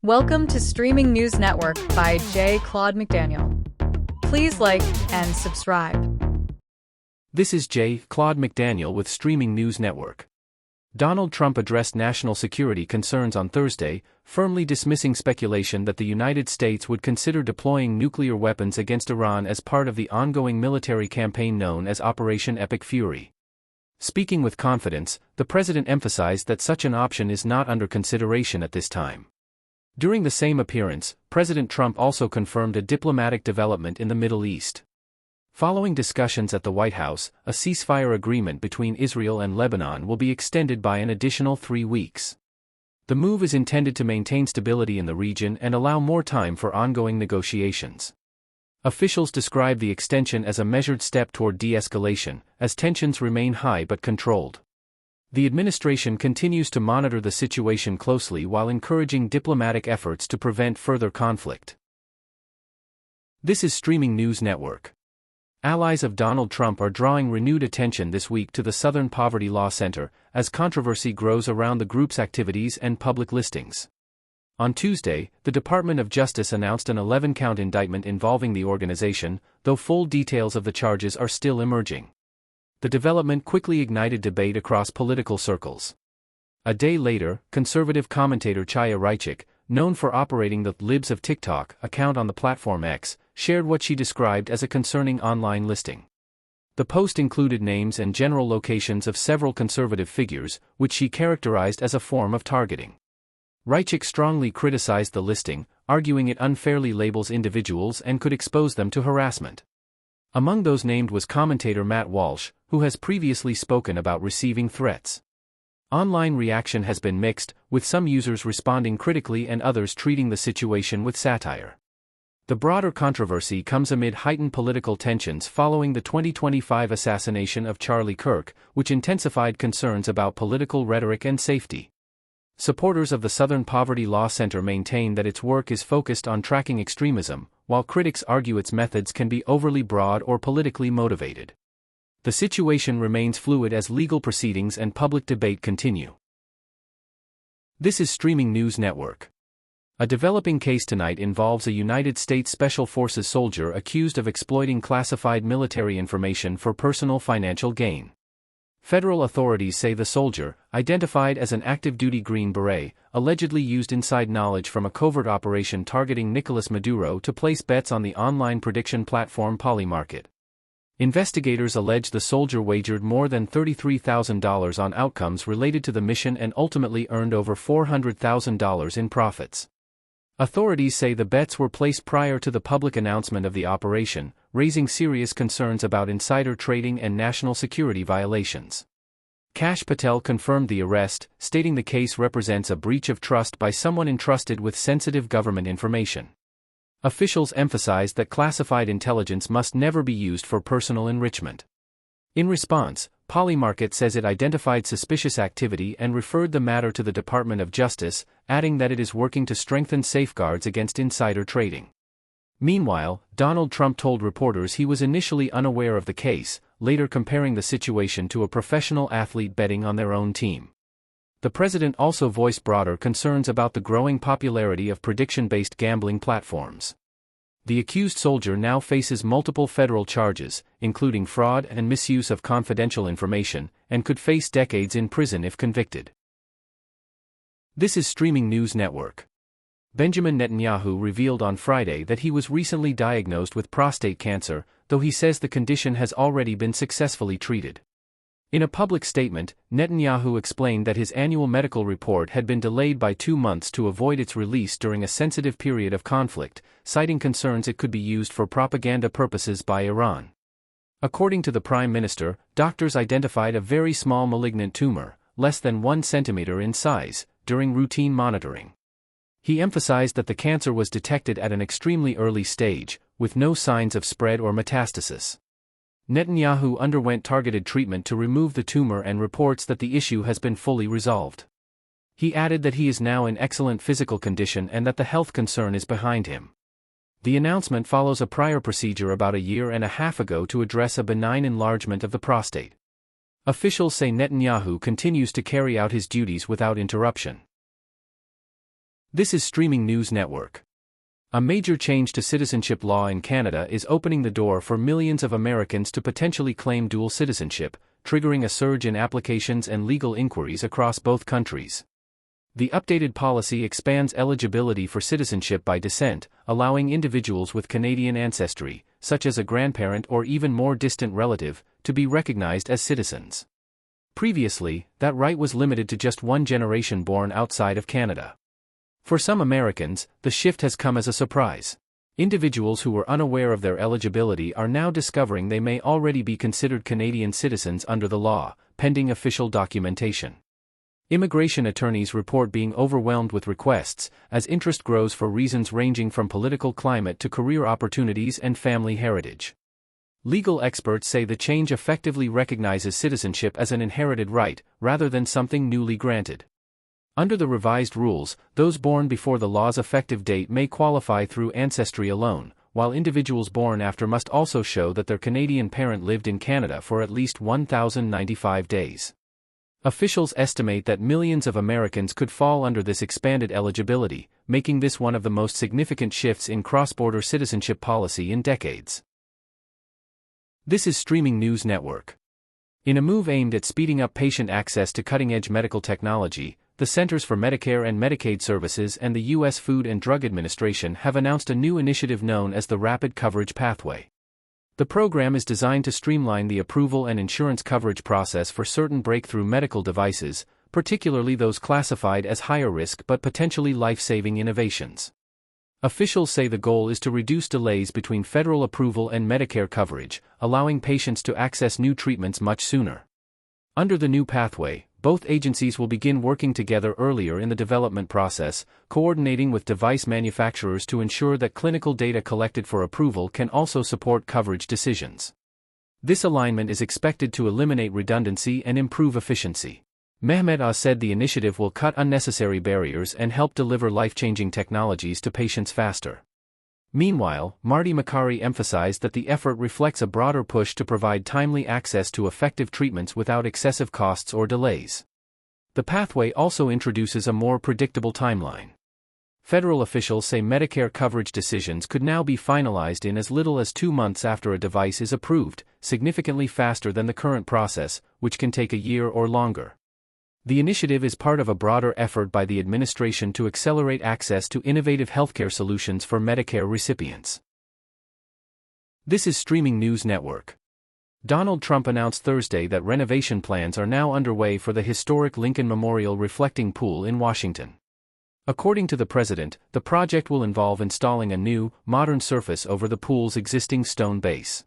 Welcome to Streaming News Network by Claude McDaniel. Please like and subscribe. This is Claude McDaniel with Streaming News Network. Donald Trump addressed national security concerns on Thursday, firmly dismissing speculation that the United States would consider deploying nuclear weapons against Iran as part of the ongoing military campaign known as Operation Epic Fury. Speaking with confidence, the president emphasized that such an option is not under consideration at this time. During the same appearance, President Trump also confirmed a diplomatic development in the Middle East. Following discussions at the White House, a ceasefire agreement between Israel and Lebanon will be extended by an additional 3 weeks. The move is intended to maintain stability in the region and allow more time for ongoing negotiations. Officials describe the extension as a measured step toward de-escalation, as tensions remain high but controlled. The administration continues to monitor the situation closely while encouraging diplomatic efforts to prevent further conflict. This is Streaming News Network. Allies of Donald Trump are drawing renewed attention this week to the Southern Poverty Law Center, as controversy grows around the group's activities and public listings. On Tuesday, the Department of Justice announced an 11-count indictment involving the organization, though full details of the charges are still emerging. The development quickly ignited debate across political circles. A day later, conservative commentator Chaya Raichik, known for operating the Libs of TikTok account on the platform X, shared what she described as a concerning online listing. The post included names and general locations of several conservative figures, which she characterized as a form of targeting. Raichik strongly criticized the listing, arguing it unfairly labels individuals and could expose them to harassment. Among those named was commentator Matt Walsh, who has previously spoken about receiving threats. Online reaction has been mixed, with some users responding critically and others treating the situation with satire. The broader controversy comes amid heightened political tensions following the 2025 assassination of Charlie Kirk, which intensified concerns about political rhetoric and safety. Supporters of the Southern Poverty Law Center maintain that its work is focused on tracking extremism, while critics argue its methods can be overly broad or politically motivated. The situation remains fluid as legal proceedings and public debate continue. This is Streaming News Network. A developing case tonight involves a United States Special Forces soldier accused of exploiting classified military information for personal financial gain. Federal authorities say the soldier, identified as an active-duty Green Beret, allegedly used inside knowledge from a covert operation targeting Nicolas Maduro to place bets on the online prediction platform Polymarket. Investigators allege the soldier wagered more than $33,000 on outcomes related to the mission and ultimately earned over $400,000 in profits. Authorities say the bets were placed prior to the public announcement of the operation, raising serious concerns about insider trading and national security violations. Kash Patel confirmed the arrest, stating the case represents a breach of trust by someone entrusted with sensitive government information. Officials emphasized that classified intelligence must never be used for personal enrichment. In response, Polymarket says it identified suspicious activity and referred the matter to the Department of Justice, adding that it is working to strengthen safeguards against insider trading. Meanwhile, Donald Trump told reporters he was initially unaware of the case, later comparing the situation to a professional athlete betting on their own team. The president also voiced broader concerns about the growing popularity of prediction-based gambling platforms. The accused soldier now faces multiple federal charges, including fraud and misuse of confidential information, and could face decades in prison if convicted. This is Streaming News Network. Benjamin Netanyahu revealed on Friday that he was recently diagnosed with prostate cancer, though he says the condition has already been successfully treated. In a public statement, Netanyahu explained that his annual medical report had been delayed by 2 months to avoid its release during a sensitive period of conflict, citing concerns it could be used for propaganda purposes by Iran. According to the Prime Minister, doctors identified a very small malignant tumor, less than 1 centimeter in size, during routine monitoring. He emphasized that the cancer was detected at an extremely early stage, with no signs of spread or metastasis. Netanyahu underwent targeted treatment to remove the tumor and reports that the issue has been fully resolved. He added that he is now in excellent physical condition and that the health concern is behind him. The announcement follows a prior procedure about 1.5 years ago to address a benign enlargement of the prostate. Officials say Netanyahu continues to carry out his duties without interruption. This is Streaming News Network. A major change to citizenship law in Canada is opening the door for millions of Americans to potentially claim dual citizenship, triggering a surge in applications and legal inquiries across both countries. The updated policy expands eligibility for citizenship by descent, allowing individuals with Canadian ancestry, such as a grandparent or even more distant relative, to be recognized as citizens. Previously, that right was limited to just one generation born outside of Canada. For some Americans, the shift has come as a surprise. Individuals who were unaware of their eligibility are now discovering they may already be considered Canadian citizens under the law, pending official documentation. Immigration attorneys report being overwhelmed with requests, as interest grows for reasons ranging from political climate to career opportunities and family heritage. Legal experts say the change effectively recognizes citizenship as an inherited right, rather than something newly granted. Under the revised rules, those born before the law's effective date may qualify through ancestry alone, while individuals born after must also show that their Canadian parent lived in Canada for at least 1,095 days. Officials estimate that millions of Americans could fall under this expanded eligibility, making this one of the most significant shifts in cross-border citizenship policy in decades. This is Streaming News Network. In a move aimed at speeding up patient access to cutting-edge medical technology, the Centers for Medicare and Medicaid Services and the U.S. Food and Drug Administration have announced a new initiative known as the Rapid Coverage Pathway. The program is designed to streamline the approval and insurance coverage process for certain breakthrough medical devices, particularly those classified as higher risk but potentially life-saving innovations. Officials say the goal is to reduce delays between federal approval and Medicare coverage, allowing patients to access new treatments much sooner. Under the new pathway, both agencies will begin working together earlier in the development process, coordinating with device manufacturers to ensure that clinical data collected for approval can also support coverage decisions. This alignment is expected to eliminate redundancy and improve efficiency. Mehmet Oz said the initiative will cut unnecessary barriers and help deliver life-changing technologies to patients faster. Meanwhile, Marty Makary emphasized that the effort reflects a broader push to provide timely access to effective treatments without excessive costs or delays. The pathway also introduces a more predictable timeline. Federal officials say Medicare coverage decisions could now be finalized in as little as 2 months after a device is approved, significantly faster than the current process, which can take a year or longer. The initiative is part of a broader effort by the administration to accelerate access to innovative healthcare solutions for Medicare recipients. This is Streaming News Network. Donald Trump announced Thursday that renovation plans are now underway for the historic Lincoln Memorial Reflecting Pool in Washington. According to the president, the project will involve installing a new, modern surface over the pool's existing stone base.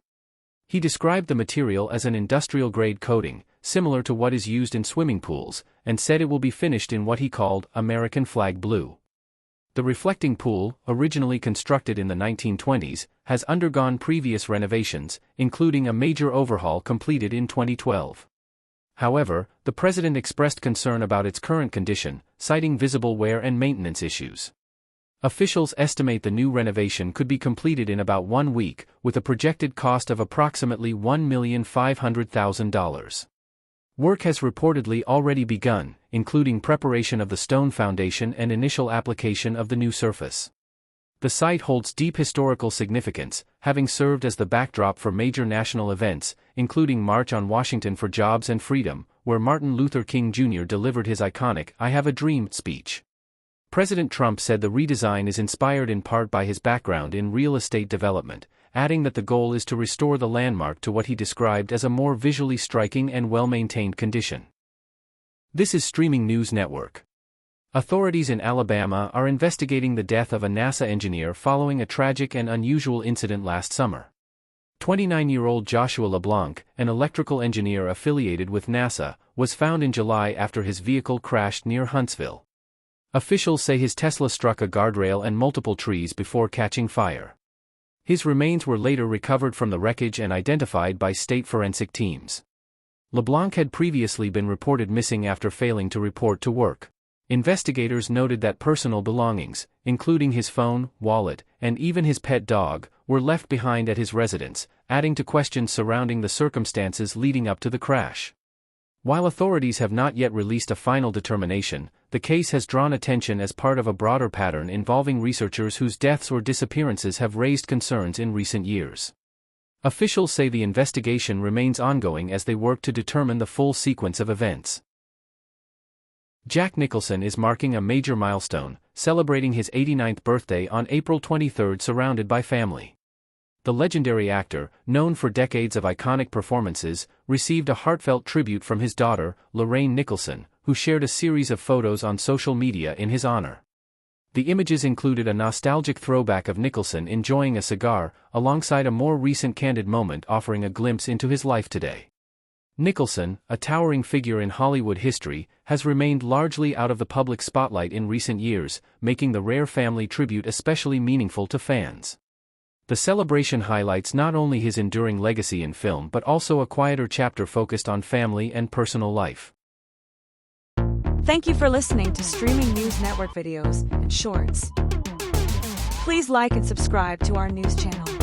He described the material as an industrial-grade coating, similar to what is used in swimming pools, and said it will be finished in what he called American flag blue. The reflecting pool, originally constructed in the 1920s, has undergone previous renovations, including a major overhaul completed in 2012. However, the president expressed concern about its current condition, citing visible wear and maintenance issues. Officials estimate the new renovation could be completed in about 1 week, with a projected cost of approximately $1,500,000. Work has reportedly already begun, including preparation of the stone foundation and initial application of the new surface. The site holds deep historical significance, having served as the backdrop for major national events, including March on Washington for Jobs and Freedom, where Martin Luther King Jr. delivered his iconic "I Have a Dream" speech. President Trump said the redesign is inspired in part by his background in real estate development, adding that the goal is to restore the landmark to what he described as a more visually striking and well-maintained condition. This is Streaming News Network. Authorities in Alabama are investigating the death of a NASA engineer following a tragic and unusual incident last summer. 29-year-old Joshua LeBlanc, an electrical engineer affiliated with NASA, was found in July after his vehicle crashed near Huntsville. Officials say his Tesla struck a guardrail and multiple trees before catching fire. His remains were later recovered from the wreckage and identified by state forensic teams. LeBlanc had previously been reported missing after failing to report to work. Investigators noted that personal belongings, including his phone, wallet, and even his pet dog, were left behind at his residence, adding to questions surrounding the circumstances leading up to the crash. While authorities have not yet released a final determination, the case has drawn attention as part of a broader pattern involving researchers whose deaths or disappearances have raised concerns in recent years. Officials say the investigation remains ongoing as they work to determine the full sequence of events. Jack Nicholson is marking a major milestone, celebrating his 89th birthday on April 23 surrounded by family. The legendary actor, known for decades of iconic performances, received a heartfelt tribute from his daughter, Lorraine Nicholson, who shared a series of photos on social media in his honor. The images included a nostalgic throwback of Nicholson enjoying a cigar, alongside a more recent candid moment offering a glimpse into his life today. Nicholson, a towering figure in Hollywood history, has remained largely out of the public spotlight in recent years, making the rare family tribute especially meaningful to fans. The celebration highlights not only his enduring legacy in film but also a quieter chapter focused on family and personal life. Thank you for listening to Streaming News Network videos and shorts. Please like and subscribe to our news channel.